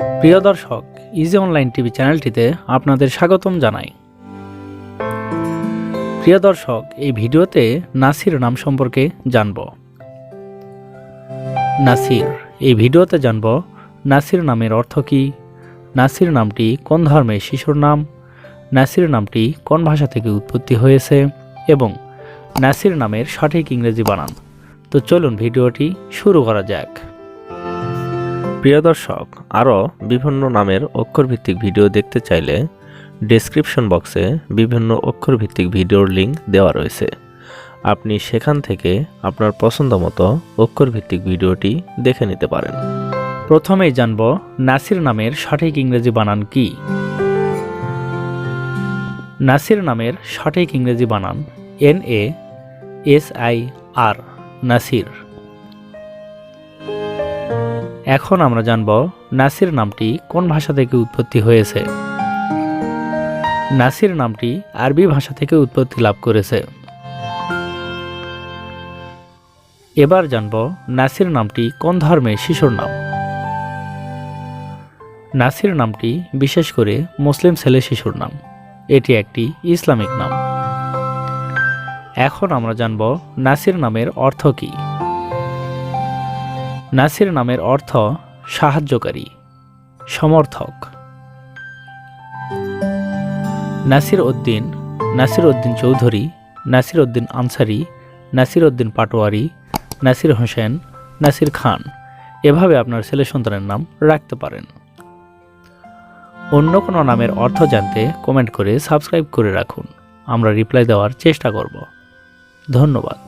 প্রিয় দর্শক, easy online TV চ্যানেলটিতে আপনাদের স্বাগতম জানাই। প্রিয় দর্শক, এই ভিডিওতে নাসির নাম সম্পর্কে জানব। নাসির, এই ভিডিওতে জানব নাসির নামের অর্থ কী, নাসির নামটি কোন ধর্মের শিশুর নাম, নাসির নামটি কোন ভাষা থেকে উৎপত্তি হয়েছে এবং নাসির নামের সঠিক ইংরেজি বানান। তো চলুন ভিডিওটি শুরু করা যাক। প্রিয় দর্শক, আরও বিভিন্ন নামের অক্ষরভিত্তিক ভিডিও দেখতে চাইলে ডেসক্রিপশন বক্সে বিভিন্ন অক্ষরভিত্তিক ভিডিওর লিঙ্ক দেওয়া রয়েছে। আপনি সেখান থেকে আপনার পছন্দ মতো অক্ষরভিত্তিক ভিডিওটি দেখে নিতে পারেন। প্রথমেই জানব নাসির নামের সঠিক ইংরেজি বানান কি। নাসির নামের সঠিক ইংরেজি বানান NASIR, নাসির। এখন আমরা জানব নাসির নামটি কোন ভাষা থেকে উৎপত্তি হয়েছে। নাসির নামটি আরবি ভাষা থেকে উৎপত্তি লাভ করেছে। এবার জানব নাসির নামটি কোন ধর্মের শিশুর নাম। নাসির নামটি বিশেষ করে মুসলিম ছেলে শিশুর নাম, এটি একটি ইসলামিক নাম। এখন আমরা জানব নাসির নামের অর্থ কী। নাসির নামের অর্থ সাহায্যকারী, সমর্থক। নাসির উদ্দিন, নাসির উদ্দিন চৌধুরী, নাসির উদ্দিন আনসারি, নাসির উদ্দিন পাটোয়ারি, নাসির হোসেন, নাসির খান, এভাবে আপনার ছেলে সন্তানের নাম রাখতে পারেন। অন্য কোনো নামের অর্থ জানতে কমেন্ট করে সাবস্ক্রাইব করে রাখুন, আমরা রিপ্লাই দেওয়ার চেষ্টা করব। ধন্যবাদ।